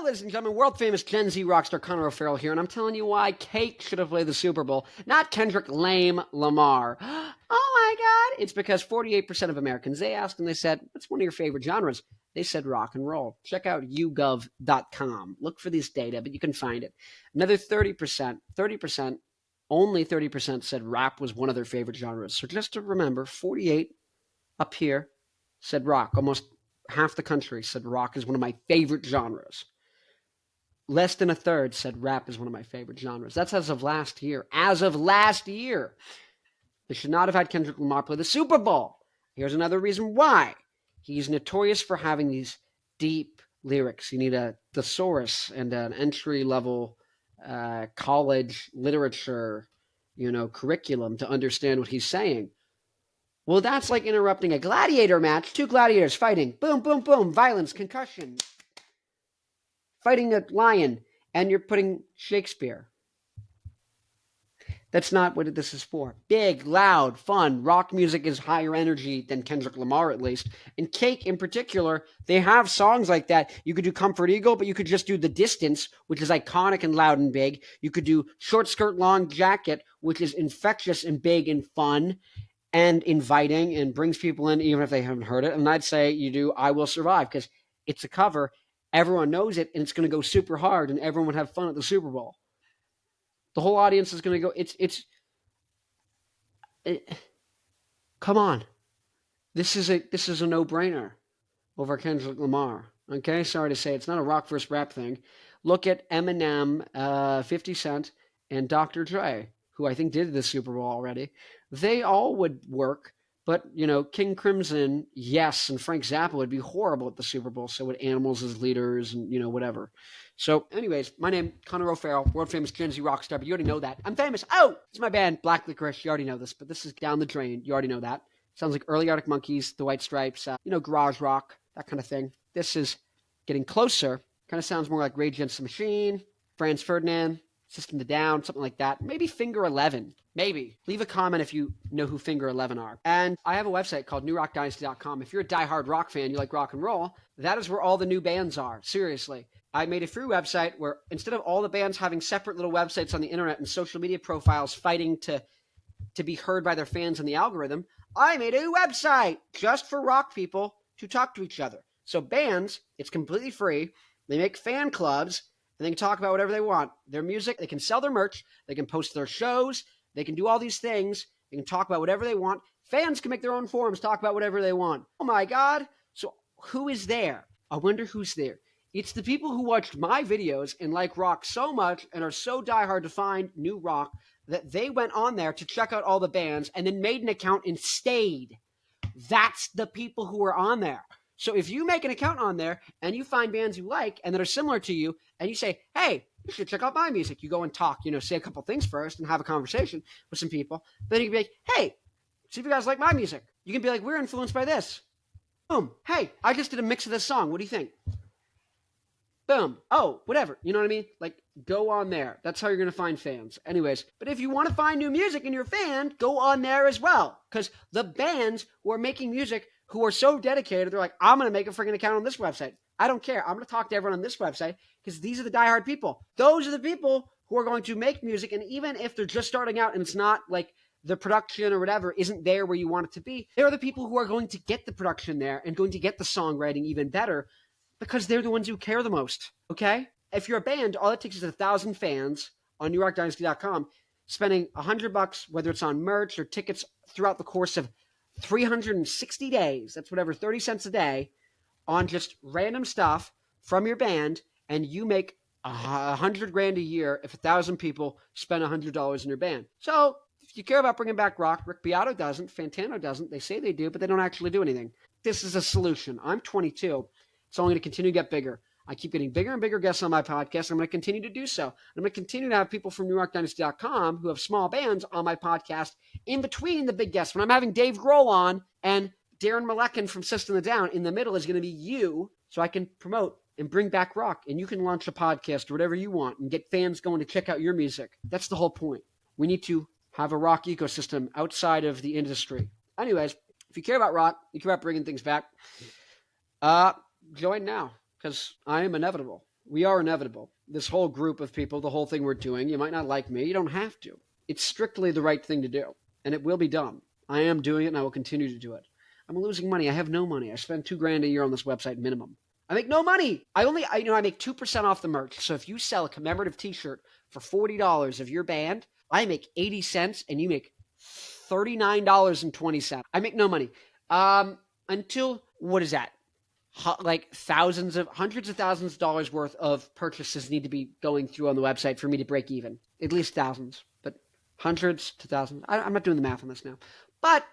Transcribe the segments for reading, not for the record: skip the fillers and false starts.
ladies and gentlemen, world-famous Gen Z rock star Farrell here, and I'm telling you why Cake should have played the Super Bowl, not Kendrick Lamar. Oh my God! It's because 48% of Americans, they asked and they said, what's one of your favorite genres? They said rock and roll. Check out YouGov.com. Look for this data, but you can find it. Another 30%, only 30% said rap was one of their favorite genres. So just to remember, 48 up here said rock. Almost half the country said rock is one of my favorite genres. Less than a third said rap is one of my favorite genres. That's as of last year. As of last year. They should not have had Kendrick Lamar play the Super Bowl. Here's another reason why. He's notorious for having these deep lyrics. You need a thesaurus and an entry-level college literature, curriculum to understand what he's saying. Well, that's like interrupting a gladiator match. Two gladiators fighting. Boom, boom, boom. Violence, concussion. Fighting a lion. And you're putting Shakespeare. That's not what this is for. Big, loud, fun. Rock music is higher energy than Kendrick Lamar, at least. And Cake, in particular, they have songs like that. You could do Comfort Eagle, but you could just do The Distance, which is iconic and loud and big. You could do Short Skirt, Long Jacket, which is infectious and big and fun and inviting and brings people in even if they haven't heard it. And I'd say you do I Will Survive because it's a cover. Everyone knows it, and it's going to go super hard, and everyone would have fun at the Super Bowl. The whole audience is going to go, come on. This is a no-brainer over Kendrick Lamar. Okay? Sorry to say, it's not a rock versus rap thing. Look at Eminem, 50 Cent, and Dr. Dre, who I think did the Super Bowl already. They all would work, but, King Crimson, yes, and Frank Zappa would be horrible at the Super Bowl, so would Animals as leaders and, whatever. So, anyways, my name, Farrell, world-famous Gen Z rock star, but you already know that. I'm famous. Oh! It's my band, Black Licorice. You already know this, but this is down the drain. You already know that. Sounds like early Arctic Monkeys, The White Stripes, garage rock, that kind of thing. This is getting closer. Kind of sounds more like Rage Against the Machine, Franz Ferdinand, System of a Down, something like that. Maybe Finger 11. Maybe. Leave a comment if you know who Finger 11 are. And I have a website called newrockdynasty.com. If you're a diehard rock fan, you like rock and roll, that is where all the new bands are. Seriously. I made a free website where instead of all the bands having separate little websites on the internet and social media profiles fighting to be heard by their fans in the algorithm, I made a website just for rock people to talk to each other. So bands, it's completely free. They make fan clubs, and they can talk about whatever they want. Their music, they can sell their merch, they can post their shows, they can do all these things, they can talk about whatever they want. Fans can make their own forums, talk about whatever they want. Oh my God. So who is there? I wonder who's there. It's the people who watched my videos and like rock so much and are so diehard to find new rock that they went on there to check out all the bands and then made an account and stayed. That's the people who are on there. So if you make an account on there and you find bands you like and that are similar to you and you say, hey, you should check out my music. You go and talk, say a couple things first and have a conversation with some people. Then you can be like, hey, see if you guys like my music. You can be like, we're influenced by this. Boom. Hey, I just did a mix of this song. What do you think? Boom. Oh, whatever. You know what I mean? Like, go on there. That's how you're going to find fans. Anyways, but if you want to find new music and you're a fan, go on there as well. Because the bands who are making music who are so dedicated, they're like, I'm going to make a freaking account on this website. I don't care. I'm going to talk to everyone on this website because these are the diehard people. Those are the people who are going to make music. And even if they're just starting out and it's not like the production or whatever isn't there where you want it to be, they're the people who are going to get the production there and going to get the songwriting even better because they're the ones who care the most. Okay? If you're a band, all it takes is 1,000 fans on newrockdynasty.com spending $100, whether it's on merch or tickets throughout the course of 360 days. That's whatever, 30 cents a day on just random stuff from your band, and you make $100,000 a year if 1,000 people spend $100 in your band. So if you care about bringing back rock, Rick Beato doesn't, Fantano doesn't. They say they do, but they don't actually do anything. This is a solution. I'm 22. It's only going to continue to get bigger. I keep getting bigger and bigger guests on my podcast. I'm going to continue to do so. I'm going to continue to have people from newrockdynasty.com who have small bands on my podcast in between the big guests. When I'm having Dave Grohl on and Darren Malekin from System of a Down, in the middle is going to be you, so I can promote and bring back rock. And you can launch a podcast or whatever you want and get fans going to check out your music. That's the whole point. We need to have a rock ecosystem outside of the industry. Anyways, if you care about rock, you care about bringing things back, join now, because I am inevitable. We are inevitable. This whole group of people, the whole thing we're doing, you might not like me. You don't have to. It's strictly the right thing to do, and it will be done. I am doing it, and I will continue to do it. I'm losing money. I have no money. I spend $2,000 a year on this website minimum. I make no money. I make 2% off the merch. So if you sell a commemorative T-shirt for $40 of your band, I make 80 cents, and you make $39.20. I make no money. Until, what is that? Like hundreds of thousands of dollars worth of purchases need to be going through on the website for me to break even. At least thousands, but hundreds to thousands. I'm not doing the math on this now. But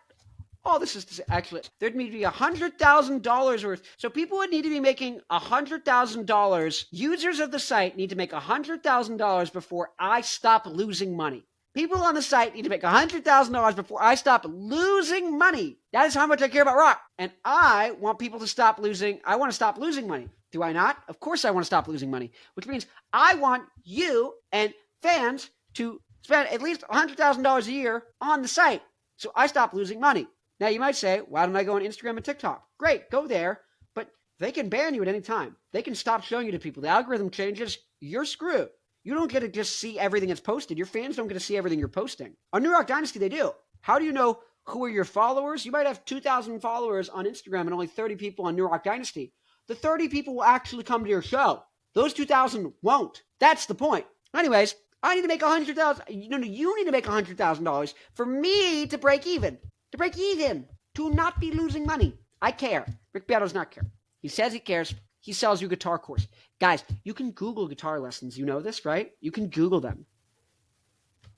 all this is to say, actually, there'd need to be $100,000 worth. So people would need to be making $100,000. Users of the site need to make $100,000 before I stop losing money. People on the site need to make $100,000 before I stop losing money. That is how much I care about rock. And I want people to stop losing. I want to stop losing money. Do I not? Of course I want to stop losing money, which means I want you and fans to spend at least $100,000 a year on the site so I stop losing money. Now you might say, why don't I go on Instagram and TikTok? Great, go there, but they can ban you at any time. They can stop showing you to people. The algorithm changes, you're screwed. You don't get to just see everything that's posted. Your fans don't get to see everything you're posting. On New Rock Dynasty, they do. How do you know who are your followers? You might have 2,000 followers on Instagram and only 30 people on New Rock Dynasty. The 30 people will actually come to your show. Those 2,000 won't. That's the point. Anyways, I need to make $100,000. You need to make $100,000 for me to break even. To break even. To not be losing money. I care. Rick Beato does not care. He says he cares. He sells you a guitar course. Guys, you can Google guitar lessons. You know this, right? You can Google them.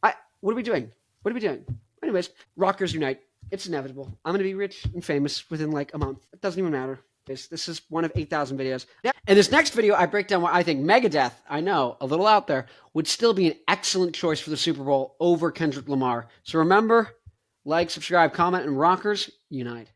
What are we doing? What are we doing? Anyways, Rockers Unite. It's inevitable. I'm going to be rich and famous within like a month. It doesn't even matter. This is one of 8,000 videos. In this next video, I break down why I think Megadeth, I know, a little out there, would still be an excellent choice for the Super Bowl over Kendrick Lamar. So remember, like, subscribe, comment, and Rockers Unite.